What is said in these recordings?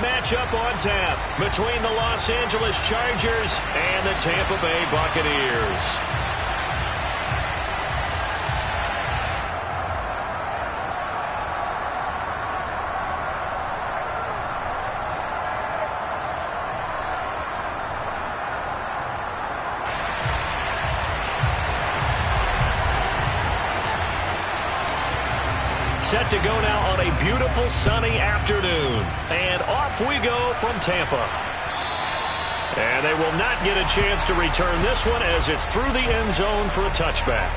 matchup on tap between the Los Angeles Chargers and the Tampa Bay Buccaneers. Set to go now on a beautiful sunny afternoon. And off we go from Tampa. And they will not get a chance to return this one as it's through the end zone for a touchback.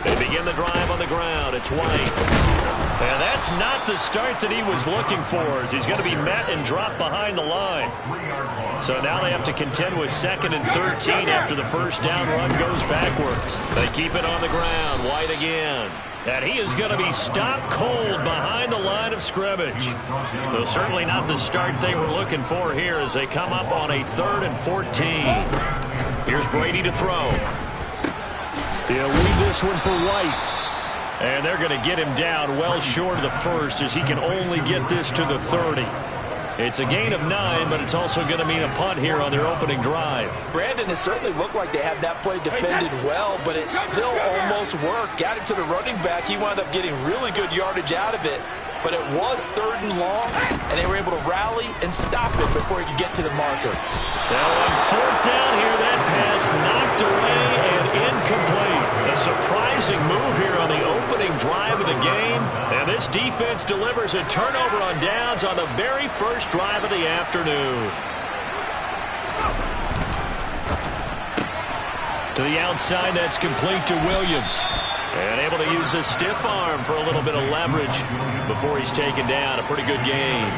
They begin the drive on the ground. It's White. And that's not the start that he was looking for, as he's going to be met and dropped behind the line. So now they have to contend with 2nd and 13 after the first down run goes backwards. They keep it on the ground. White again. And he is going to be stopped cold behind the line of scrimmage. Though certainly not the start they were looking for here as they come up on a 3rd and 14. Here's Brady to throw. He'll leave this one for White. And they're going to get him down well short of the first as he can only get this to the 30. It's a gain of 9, but it's also going to mean a punt here on their opening drive. Brandon, it certainly looked like they had that play defended well, but it still almost worked. Got it to the running back. He wound up getting really good yardage out of it. But it was 3rd and long, and they were able to rally and stop it before he could get to the marker. Now on 4th down here, that pass knocked away and incomplete. A surprising move here on the opening drive of the game. And this defense delivers a turnover on downs on the very first drive of the afternoon. To the outside, that's complete to Williams. And able to use his stiff arm for a little bit of leverage before he's taken down. A pretty good gain.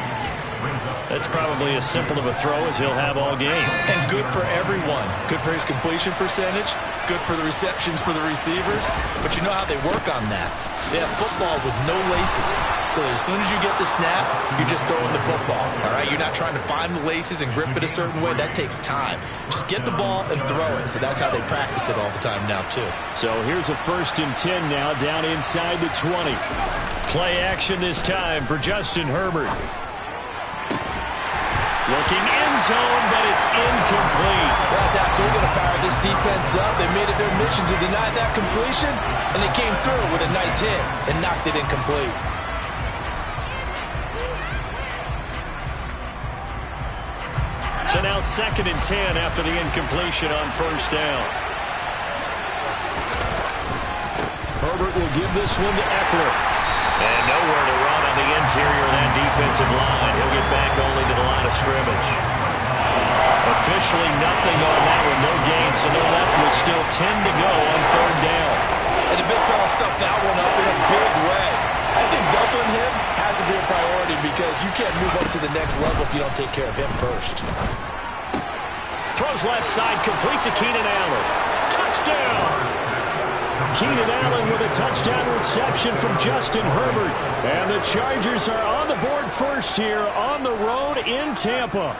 That's probably as simple of a throw as he'll have all game. And good for everyone. Good for his completion percentage. Good for the receptions for the receivers. But you know how they work on that. They have footballs with no laces. So as soon as you get the snap, you're just throwing the football. All right? You're not trying to find the laces and grip it a certain way. That takes time. Just get the ball and throw it. So that's how they practice it all the time now, too. So here's a 1st and 10 now down inside the 20. Play action this time for Justin Herbert. Looking end zone, but it's incomplete. That's absolutely going to fire this defense up. They made it their mission to deny that completion, and they came through with a nice hit and knocked it incomplete. So now 2nd and 10 after the incompletion on 1st down. Herbert will give this one to Eckler. And nowhere to run on the interior of that defensive line. He'll get back only to the line of scrimmage. Officially nothing on that one, no gain, so they're left with still 10 to go on 3rd down. And the big fella stuffed that one up in a big way. I think doubling him has to be a priority because you can't move up to the next level if you don't take care of him first. Throws left side, complete to Keenan Allen. Touchdown! Keenan Allen with a touchdown reception from Justin Herbert. And the Chargers are on the board first here on the road in Tampa.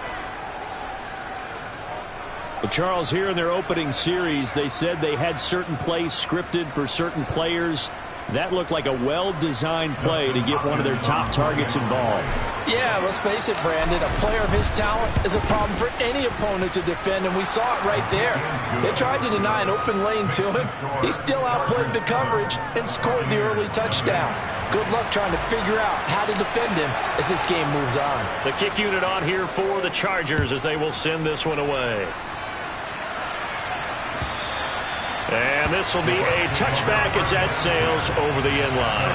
Well, Charles, here in their opening series, they said they had certain plays scripted for certain players. That looked like a well-designed play to get one of their top targets involved. Yeah, let's face it, Brandon. A player of his talent is a problem for any opponent to defend, and we saw it right there. They tried to deny an open lane to him. He still outplayed the coverage and scored the early touchdown. Good luck trying to figure out how to defend him as this game moves on. The kick unit on here for the Chargers as they will send this one away. And this will be a touchback as that sails over the end line.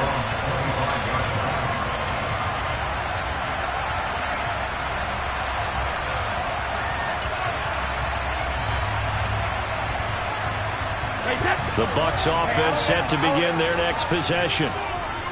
The Bucs offense set to begin their next possession.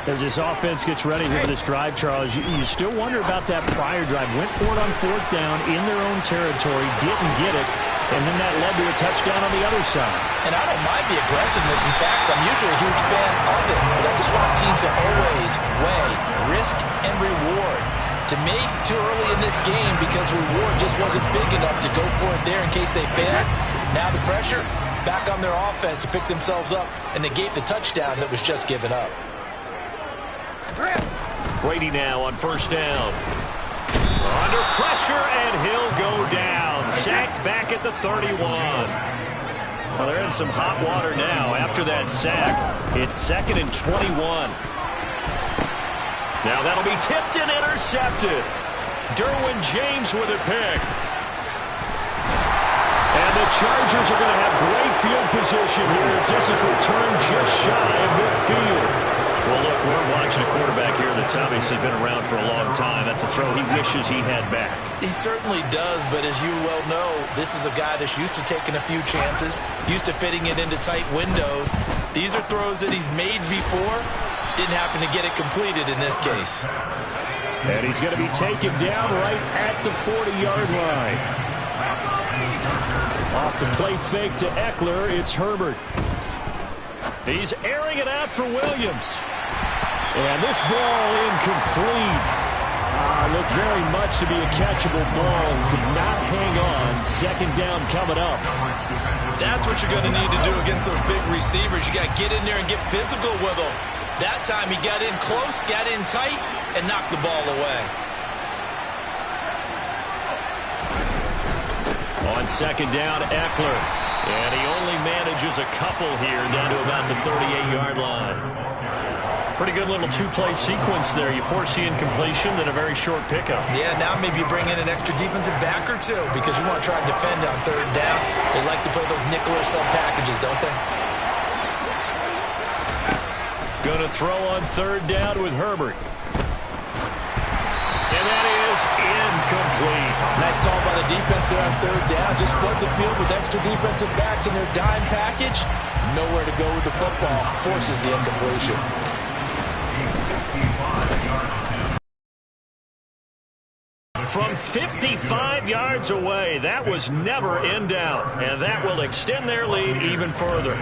As this offense gets ready here for this drive, Charles, you still wonder about that prior drive. Went for it on 4th down in their own territory, didn't get it, and then that led to a touchdown on the other side. And I don't mind the aggressiveness. In fact, I'm usually a huge fan of it, but I just want teams to always weigh risk and reward. To me, too early in this game because reward just wasn't big enough to go for it there in case they failed. Now the pressure back on their offense to pick themselves up and negate the touchdown that was just given up. Brady now on 1st down. Under pressure, and he'll go down. Sacked back at the 31. Well, they're in some hot water now after that sack. It's 2nd and 21. Now that'll be tipped and intercepted. Derwin James with a pick. And the Chargers are going to have great field position here as this is returned just shy of midfield. Well, look, we're watching a quarterback here that's obviously been around for a long time. That's a throw he wishes he had back. He certainly does, but as you well know, this is a guy that's used to taking a few chances, used to fitting it into tight windows. These are throws that he's made before. Didn't happen to get it completed in this case. And he's going to be taken down right at the 40-yard line. Off the play fake to Eckler, it's Herbert. He's airing it out for Williams. And this ball incomplete. Looked very much to be a catchable ball. Could not hang on. 2nd down coming up. That's what you're going to need to do against those big receivers. You got to get in there and get physical with them. That time he got in close, got in tight, and knocked the ball away. On 2nd down, Eckler. And he only manages a couple here down to about the 38-yard line. Pretty good little two-play sequence there. You force the incompletion, then a very short pickup. Yeah, now maybe you bring in an extra defensive back or two because you want to try and defend on 3rd down. They like to play those nickel or sub packages, don't they? Going to throw on 3rd down with Herbert. And that is incomplete. Nice call by the defense there on 3rd down. Just flood the field with extra defensive backs in their dime package. Nowhere to go with the football. Forces the incompletion. From 55 yards away, that was never in doubt. And that will extend their lead even further.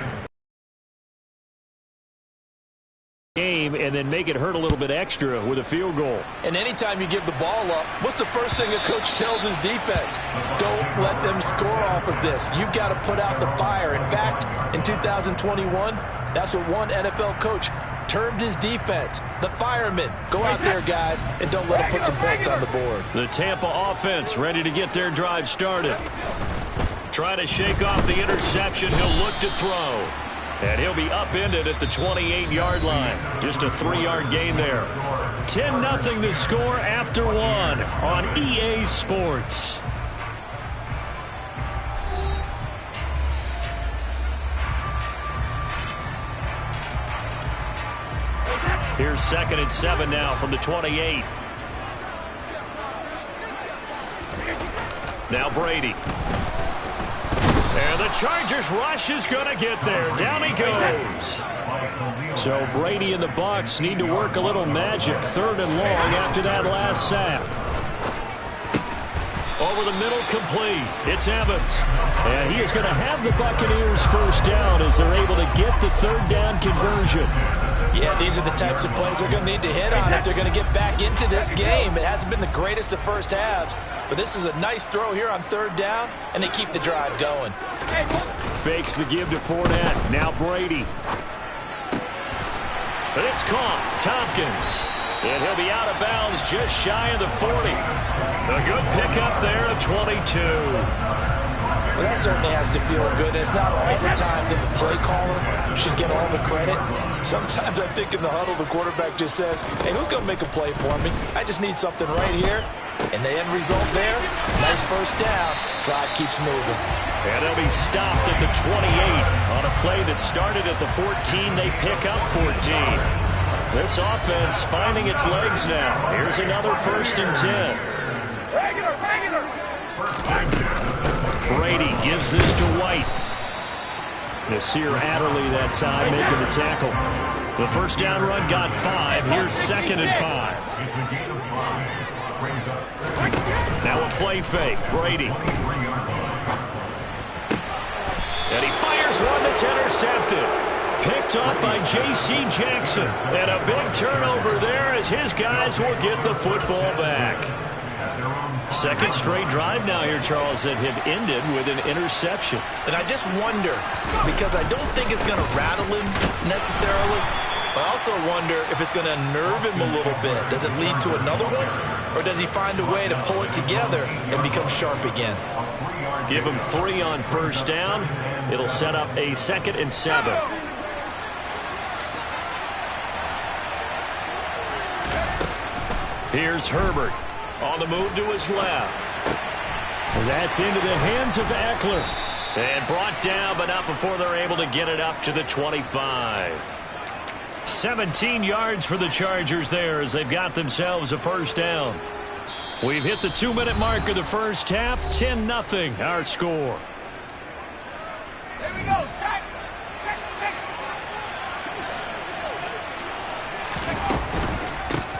Game and then make it hurt a little bit extra with a field goal. And anytime you give the ball up, what's the first thing a coach tells his defense? Don't let them score off of this. You've got to put out the fire. In fact, in 2021, that's what one NFL coach termed his defense, the firemen. Go out there, guys, and don't let them put some points on the board. The Tampa offense ready to get their drive started. Trying to shake off the interception. He'll look to throw. And he'll be upended at the 28-yard line. Just a 3-yard gain there. 10-0 the score after 1 on EA Sports. Here's 2nd and 7 now from the 28. Now Brady. And the Chargers rush is going to get there. Down he goes. So Brady and the Bucs need to work a little magic. 3rd and long after that last sack. Over the middle, complete. It's Evans. And he is going to have the Buccaneers 1st down as they're able to get the 3rd down conversion. Yeah, these are the types of plays they're going to need to hit on if they're going to get back into this game. It hasn't been the greatest of first halves, but this is a nice throw here on third down, and they keep the drive going. Fakes the give to Fournette. Now Brady. But it's caught. Tompkins. And he'll be out of bounds just shy of the 40. A good pickup there of 22. Well, that certainly has to feel good. It's not all the time that the play caller should get all the credit. Sometimes I think in the huddle, the quarterback just says, hey, who's going to make a play for me? I just need something right here. And the end result there, nice first down. Drive keeps moving. And they'll be stopped at the 28. On a play that started at the 14, they pick up 14. This offense finding its legs now. Here's another 1st and 10. Brady gives this to White. Nasir Adderley that time making the tackle. The first down run got 5. Here's 2nd and 5. Now a play fake. Brady. And he fires one that's intercepted. Picked up by J.C. Jackson. And a big turnover there as his guys will get the football back. Second straight drive now here, Charles, that have ended with an interception. And I just wonder, because I don't think it's going to rattle him necessarily, but I also wonder if it's going to nerve him a little bit. Does it lead to another one? Or does he find a way to pull it together and become sharp again? Give him 3 on first down. It'll set up a 2nd and 7. Here's Herbert on the move to his left. That's into the hands of Eckler. And brought down, but not before they're able to get it up to the 25. 17 yards for the Chargers there as they've got themselves a first down. We've hit the 2-minute mark of the first half. 10-0 our score. Here we go. Check.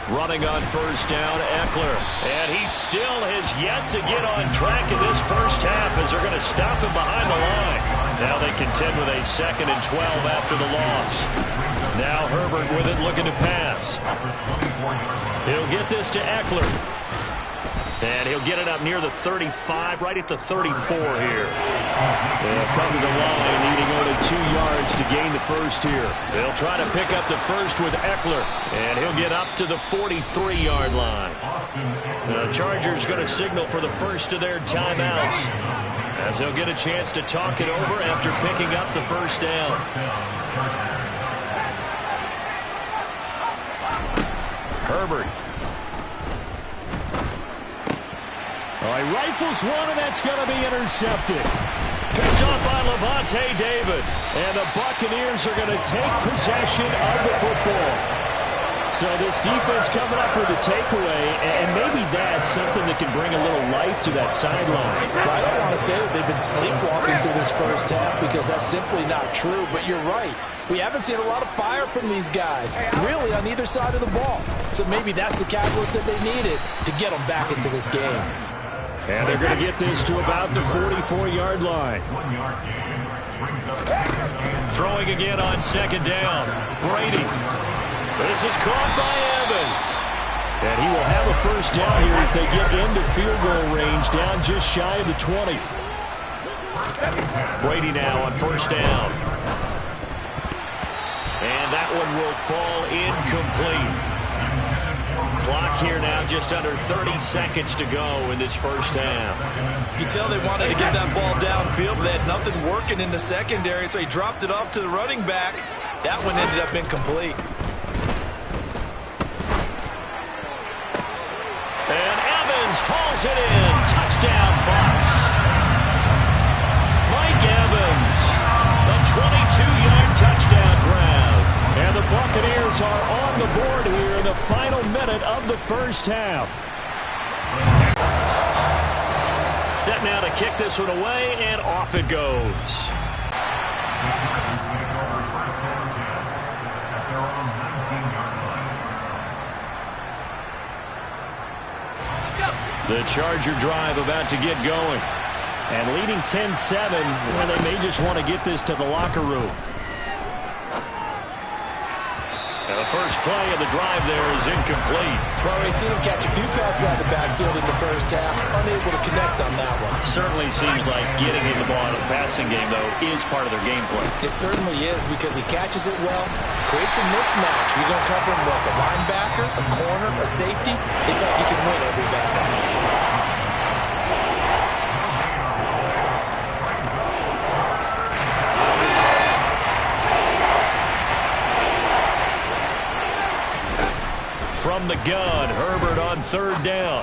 Running on first down, Eckler. And he still has yet to get on track in this first half as they're going to stop him behind the line. Now they contend with a 2nd and 12 after the loss. Now Herbert with it looking to pass. He'll get this to Eckler. And he'll get it up near the 35, right at the 34 here. They'll come to the line, needing only 2 yards to gain the first here. They'll try to pick up the first with Eckler, and he'll get up to the 43-yard line. The Chargers going to signal for the first of their timeouts, as they'll get a chance to talk it over after picking up the first down. Herbert. He rifles one, and that's going to be intercepted. Picked up by Levante David. And the Buccaneers are going to take possession of the football. So this defense coming up with a takeaway, and maybe that's something that can bring a little life to that sideline. Well, I don't want to say that they've been sleepwalking through this first half because that's simply not true, but you're right. We haven't seen a lot of fire from these guys, really, on either side of the ball. So maybe that's the catalyst that they needed to get them back into this game. And they're going to get this to about the 44-yard line. Throwing again on 2nd down. Brady. This is caught by Evans. And he will have a first down here as they get into field goal range, down just shy of the 20. Brady now on first down. And that one will fall incomplete. Clock here now just under 30 seconds to go in this first half. You can tell they wanted to get that ball downfield, but they had nothing working in the secondary, so he dropped it off to the running back. That one ended up incomplete. And Evans hauls it in. Touchdown, Bucs. Mike Evans, a 22-yard touchdown grab. And the Buccaneers are on the board here in the final minute of the first half. Set now to kick this one away, and off it goes. The Charger drive about to get going. And leading 10-7, where they may just want to get this to the locker room. The first play of the drive there is incomplete. Well, we've seen him catch a few passes out of the backfield in the first half, unable to connect on that one. Certainly seems like getting in the ball in the passing game, though, is part of their game plan. It certainly is because he catches it well, creates a mismatch. You're going to cover him with a linebacker, a corner, a safety. They feel like he can win every battle. From the gun, Herbert on third down.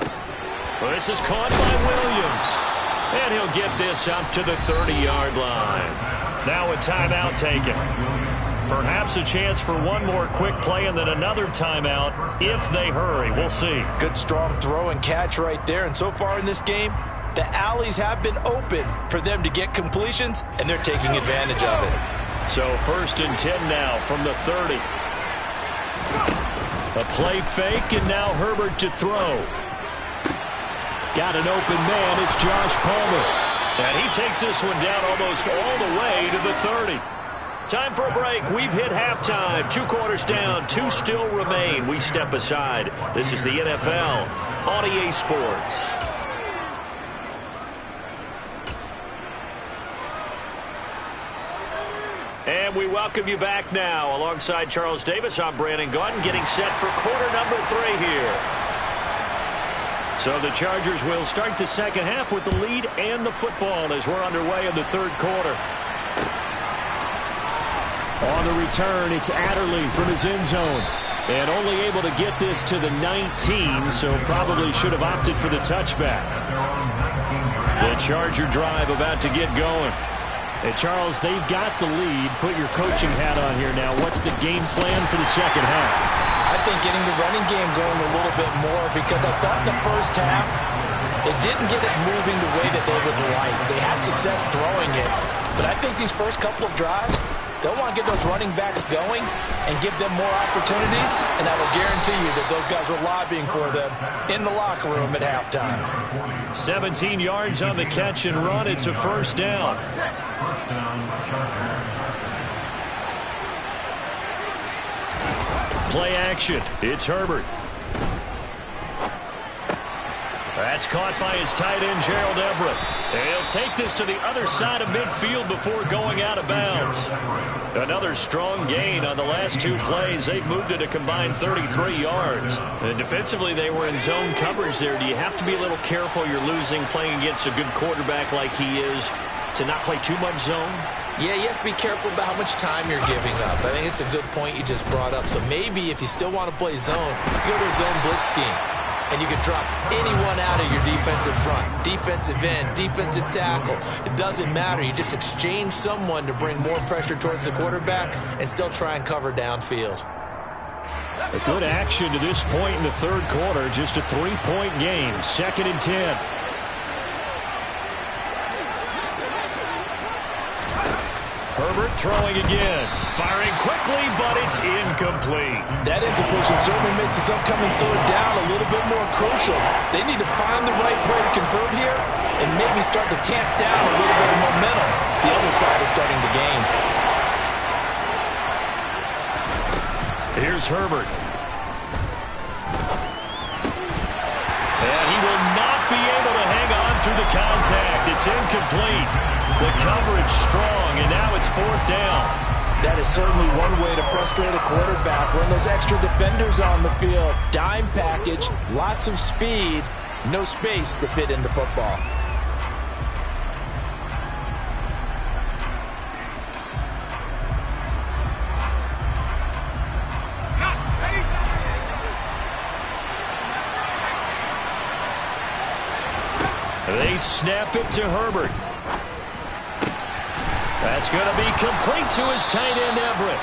Well, this is caught by Williams. And he'll get this up to the 30-yard line. Now a timeout taken. Perhaps a chance for one more quick play and then another timeout if they hurry. We'll see. Good strong throw and catch right there. And so far in this game, the alleys have been open for them to get completions, and they're taking advantage of it. So 1st and 10 now from the 30. A play fake, and now Herbert to throw. Got an open man. It's Josh Palmer. And he takes this one down almost all the way to the 30. Time for a break. We've hit halftime. 2 quarters down. 2 still remain. We step aside. This is the NFL on EA Sports. And we welcome you back now. Alongside Charles Davis, I'm Brandon Gaudin, getting set for quarter number 3 here. So the Chargers will start the second half with the lead and the football as we're underway in the 3rd quarter. On the return, it's Adderley from his end zone. And only able to get this to the 19, so probably should have opted for the touchback. The Charger drive about to get going. Hey, Charles, they've got the lead. Put your coaching hat on here now. What's the game plan for the second half? I think getting the running game going a little bit more because I thought in the first half they didn't get it moving the way that they would like. They had success throwing it, but I think these first couple of drives, they'll want to get those running backs going and give them more opportunities, and I will guarantee you that those guys were lobbying for them in the locker room at halftime. 17 yards on the catch and run. It's a 1st down. Play action. It's Herbert. That's caught by his tight end, Gerald Everett. And he'll take this to the other side of midfield before going out of bounds. Another strong gain on the last 2 plays. They've moved it a combined 33 yards. And defensively, they were in zone coverage there. Do you have to be a little careful you're losing playing against a good quarterback like he is to not play too much zone? Yeah, you have to be careful about how much time you're giving up. I think it's a good point you just brought up. So maybe if you still want to play zone, you go to a zone blitz scheme. And you can drop anyone out of your defensive front. Defensive end, defensive tackle. It doesn't matter. You just exchange someone to bring more pressure towards the quarterback and still try and cover downfield. A good action to this point in the 3rd quarter. Just a 3-point game. 2nd and 10. Herbert throwing again. Firing quickly, but it's incomplete. That incompletion certainly makes this upcoming 3rd down a little bit more crucial. They need to find the right play to convert here and maybe start to tamp down a little bit of momentum. The other side is starting to gain. Here's Herbert. And he will not be able to hang on through the contact. It's incomplete. The coverage strong, and now it's 4th down. That is certainly one way to frustrate a quarterback. When those extra defenders on the field, dime package, lots of speed, no space to fit into football. They snap it to Herbert. That's going to be complete to his tight end, Everett.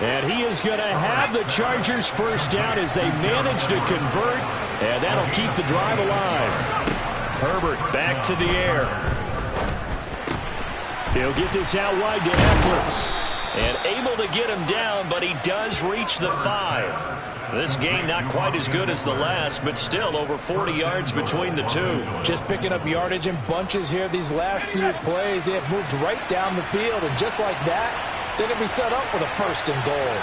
And he is going to have the Chargers' 1st down as they manage to convert, and that'll keep the drive alive. Herbert back to the air. He'll get this out wide to Eckler. And able to get him down, but he does reach the 5. This game not quite as good as the last, but still over 40 yards between the 2. Just picking up yardage in bunches here these last few plays. They have moved right down the field, and just like that, they're going to be set up with a 1st and goal.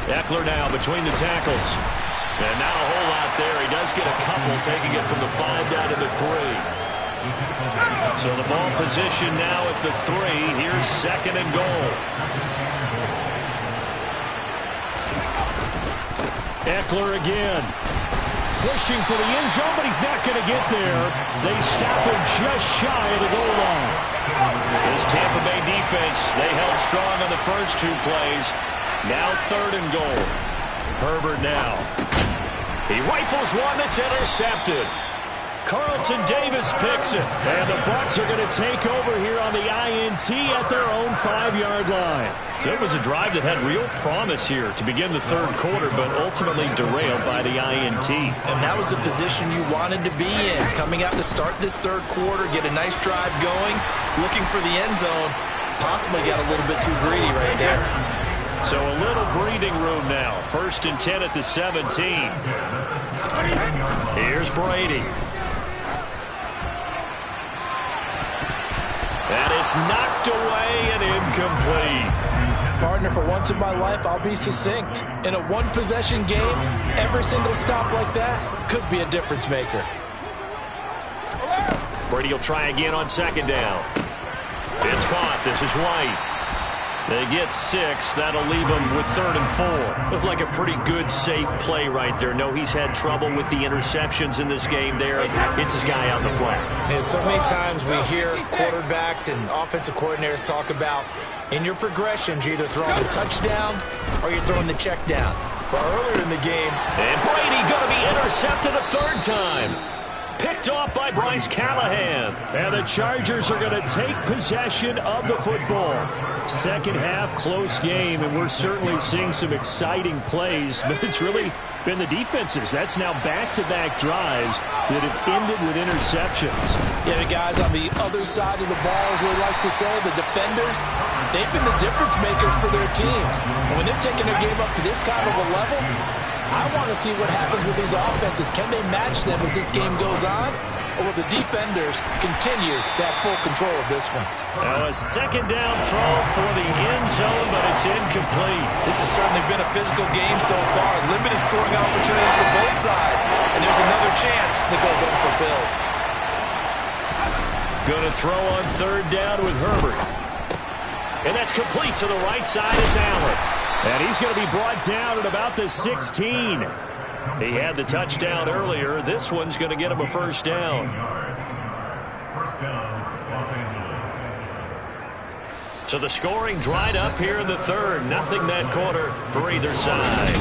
Eckler now between the tackles. And not a whole lot there. He does get a couple, taking it from the 5 down to the 3. So the ball position now at the 3. Here's 2nd and goal. Eckler again. Pushing for the end zone, but he's not going to get there. They stop him just shy of the goal line. This Tampa Bay defense, they held strong on the first 2 plays. Now 3rd and goal. Herbert now. He rifles one that's intercepted. Carlton Davis picks it. And the Bucs are going to take over here on the INT at their own 5-yard line. So it was a drive that had real promise here to begin the 3rd quarter, but ultimately derailed by the INT. And that was the position you wanted to be in. Coming out to start this 3rd quarter, get a nice drive going, looking for the end zone. Possibly got a little bit too greedy right there. So a little breathing room now. 1st and 10 at the 17. Here's Brady. And it's knocked away and incomplete. Partner, for once in my life, I'll be succinct. In a 1-possession game, every single stop like that could be a difference maker. Brady will try again on 2nd down. It's caught. This is White. They get 6. That'll leave them with 3rd and 4. Looked like a pretty good, safe play right there. No, he's had trouble with the interceptions in this game there. Hits his guy out in the flat. And so many times we hear quarterbacks and offensive coordinators talk about in your progressions, you're either throwing the touchdown or you're throwing the check down. But earlier in the game, and Brady going to be intercepted a 3rd time. Picked off by Bryce Callahan. And the Chargers are going to take possession of the football. 2nd half, close game, and we're certainly seeing some exciting plays, but it's really been the defenses. That's now back-to-back drives that have ended with interceptions. Yeah, the guys on the other side of the ball, as we like to say, the defenders, they've been the difference makers for their teams. And when they're taking their game up to this kind of a level, I want to see what happens with these offenses. Can they match them as this game goes on? Or will the defenders continue to have full control of this one? Now a 2nd down throw for the end zone, but it's incomplete. This has certainly been a physical game so far. Limited scoring opportunities for both sides. And there's another chance that goes unfulfilled. Going to throw on 3rd down with Herbert. And that's complete to the right side. It's Allen. And he's going to be brought down at about the 16. He had the touchdown earlier. This one's going to get him a 1st down. So the scoring dried up here in the 3rd. Nothing that quarter for either side.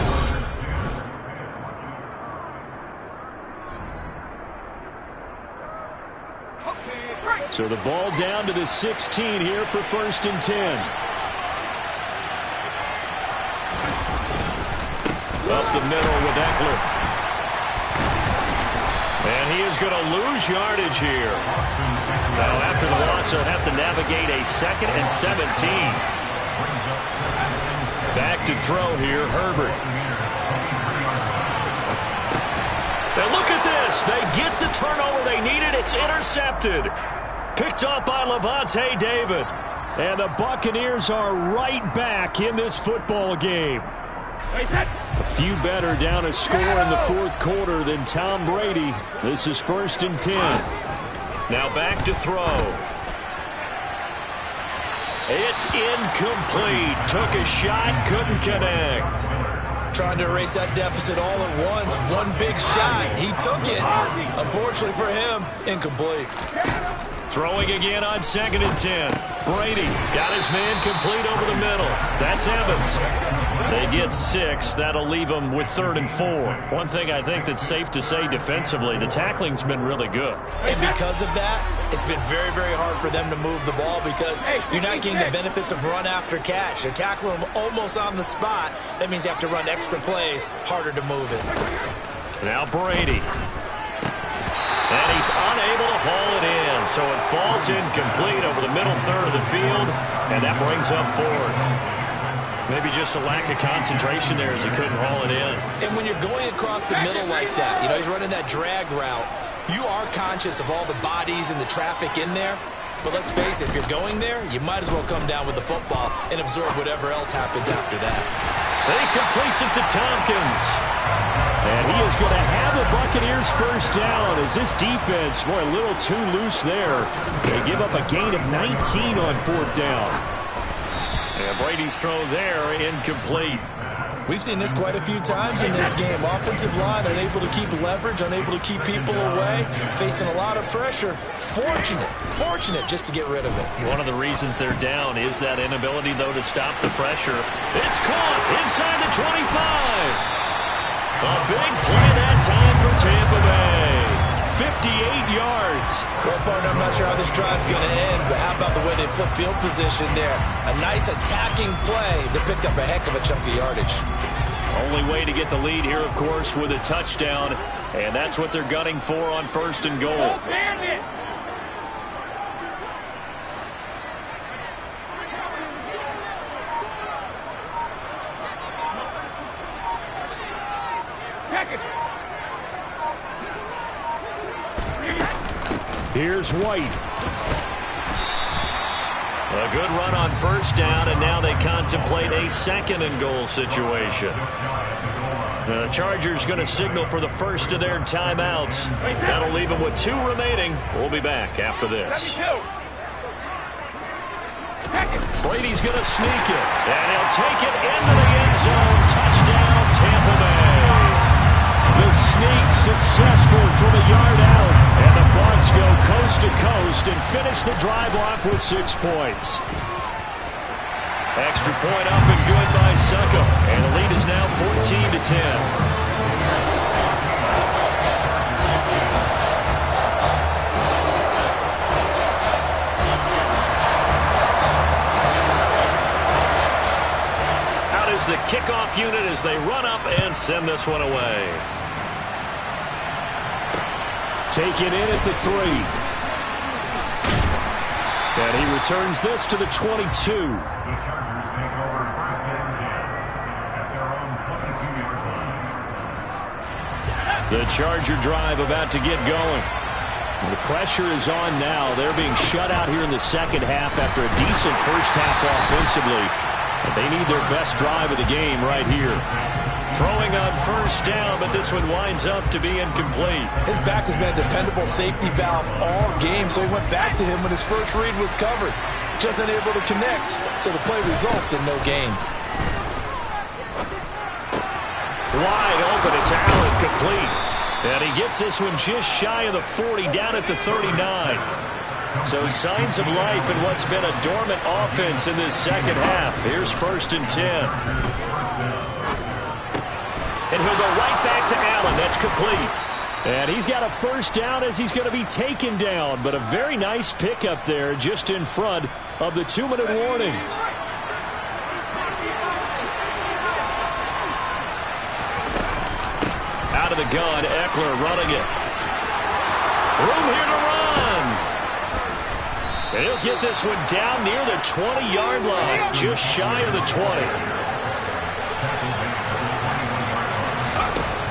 So the ball down to the 16 here for 1st and 10. Up the middle with Eckler. And he is going to lose yardage here. Now, after the loss, he'll have to navigate a 2nd and 17. Back to throw here, Herbert. Now, look at this. They get the turnover they needed. It's intercepted. Picked up by Levante David. And the Buccaneers are right back in this football game. A few better down a score in the 4th quarter than Tom Brady. This is 1st and 10. Now back to throw. It's incomplete. Took a shot, couldn't connect. Trying to erase that deficit all at once. One big shot. He took it. Unfortunately for him, incomplete. Throwing again on 2nd and 10. Brady got his man complete over the middle. That's Evans. They get 6. That'll leave them with 3rd and 4. One thing I think that's safe to say defensively, the tackling's been really good. And because of that, it's been very, very hard for them to move the ball because you're not getting the benefits of run after catch. They're tackling them almost on the spot. That means you have to run extra plays, harder to move it. Now Brady. And he's unable to haul it in, so it falls incomplete over the middle 3rd of the field, and that brings up 4th. Maybe just a lack of concentration there as he couldn't haul it in. And when you're going across the middle like that, he's running that drag route, you are conscious of all the bodies and the traffic in there. But let's face it, if you're going there, you might as well come down with the football and absorb whatever else happens after that. He completes it to Tompkins. And he is going to have the Buccaneers first down as this defense, boy, a little too loose there. They give up a gain of 19 on fourth down. And Brady's throw there, incomplete. We've seen this quite a few times in this game. Offensive line unable to keep leverage, unable to keep people away, facing a lot of pressure. Fortunate just to get rid of it. One of the reasons they're down is that inability, though, to stop the pressure. It's caught inside the 25. A big play that time for Tampa Bay. 58 yards. Well, partner, I'm not sure how this drive's going to end, but how about the way they flip field position there? A nice attacking play that picked up a heck of a chunk of yardage. Only way to get the lead here, of course, with a touchdown, and that's what they're gunning for on first and goal. Here's White. A good run on first down, and now they contemplate a second and goal situation. The Chargers going to signal for the first of their timeouts. That'll leave them with 2 remaining. We'll be back after this. Brady's going to sneak it, and he'll take it into the end zone. Touchdown, Tampa Bay. The sneak successful from a yard out, and the Bucs go coast to coast and finish the drive off with 6 points. Extra point up and good by Succo, and the lead is now 14-10. Out is the kickoff unit as they run up and send this one away. Taken in at the 3. And he returns this to the 22. The Chargers take over first and 10 at their own 22-yard line. The Charger drive about to get going. The pressure is on now. They're being shut out here in the second half after a decent first half offensively. But they need their best drive of the game right here. Throwing on first down, but this one winds up to be incomplete. His back has been a dependable safety valve all game, so he went back to him when his first read was covered. Just unable to connect, so the play results in no gain. Wide open, it's Allen, complete. And he gets this one just shy of the 40, down at the 39. So signs of life in what's been a dormant offense in this second half. Here's first and 10. And he'll go right back to Allen. That's complete. And he's got a first down as he's going to be taken down. But a very nice pickup there just in front of the 2-minute warning. Out of the gun, Eckler running it. Room here to run. And he'll get this one down near the 20-yard line, just shy of the 20.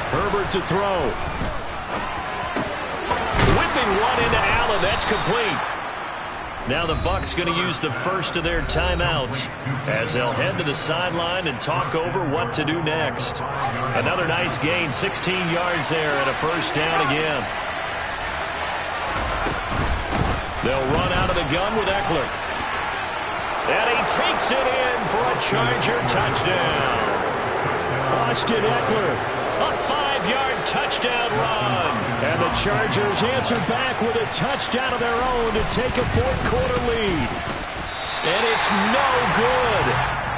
Herbert to throw. Whipping one into Allen. That's complete. Now the Bucs going to use the first of their timeouts as they'll head to the sideline and talk over what to do next. Another nice gain, 16 yards there, and a first down again. They'll run out of the gun with Eckler. And he takes it in for a Charger touchdown. Austin Eckler. A 5-yard touchdown run. And the Chargers answer back with a touchdown of their own to take a fourth-quarter lead. And it's no good.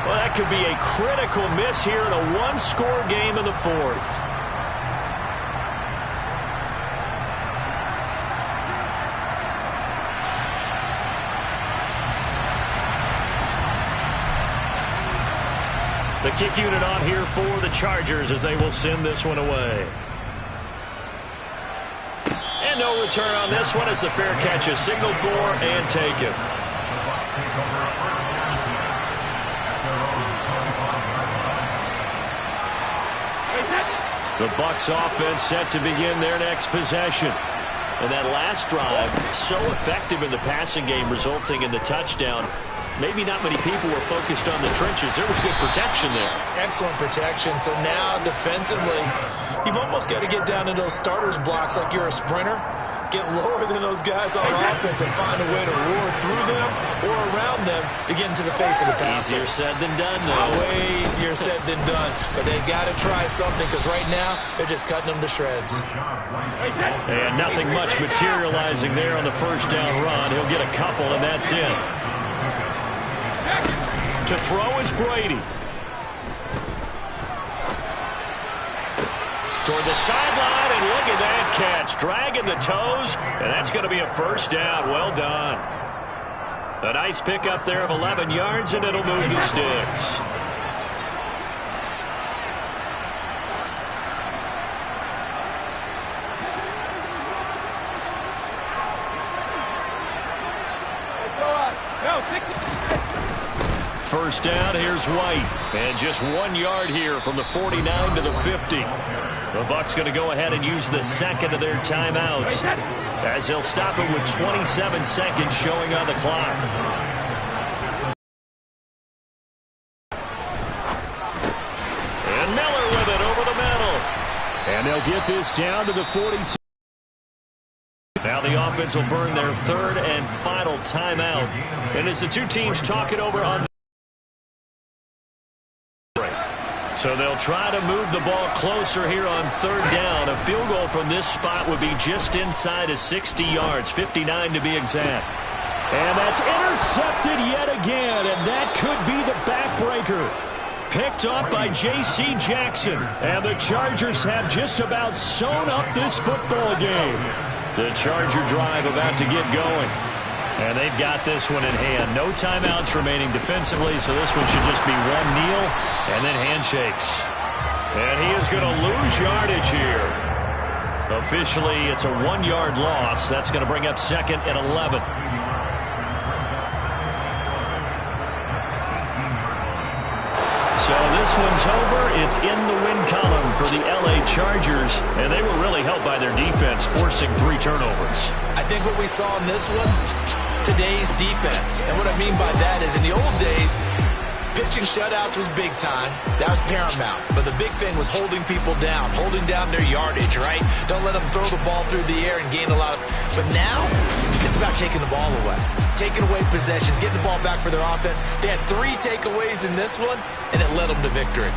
Well, that could be a critical miss here in a one-score game in the fourth. The kick unit on here for the Chargers as they will send this one away. And no return on this one as the fair catch is signaled for and taken. The Bucs offense set to begin their next possession. And that last drive, so effective in the passing game, resulting in the touchdown. Maybe not many people were focused on the trenches. There was good protection there. Excellent protection. So now defensively, you've almost got to get down to those starters blocks like you're a sprinter. Get lower than those guys on offense and find a way to roar through them or around them to get into the face of the passer. Easier said than done, though. Way easier said than done. But they've got to try something because right now they're just cutting them to shreds. And nothing much materializing there on the first down run. He'll get a couple, and that's it. To throw is Brady. Toward the sideline, and look at that catch. Dragging the toes, and that's going to be a first down. Well done. A nice pickup there of 11 yards, and it'll move the sticks. First down, here's White. And just 1 yard here from the 49 to the 50. The Bucs going to go ahead and use the second of their timeouts, as they'll stop it with 27 seconds showing on the clock. And Miller with it over the middle. And they'll get this down to the 42. Now the offense will burn their third and final timeout. And as the two teams talk it over on so they'll try to move the ball closer here on third down. A field goal from this spot would be just inside of 60 yards, 59 to be exact. And that's intercepted yet again, and that could be the backbreaker. Picked up by J.C. Jackson, and the Chargers have just about sewn up this football game. The Charger drive about to get going. And they've got this one in hand. No timeouts remaining defensively, so this one should just be one kneel and then handshakes. And he is going to lose yardage here. Officially, it's a 1 yard loss. That's going to bring up second and 11. So this one's over. It's in the win column for the L.A. Chargers, and they were really helped by their defense, forcing 3 turnovers. I think what we saw in this one, today's defense. And what I mean by that is in the old days, pitching shutouts was big time. That was paramount. But the big thing was holding people down, holding down their yardage, right? Don't let them throw the ball through the air and gain a lot of... But now, it's about taking the ball away. Taking away possessions, getting the ball back for their offense. They had 3 takeaways in this one, and it led them to victory.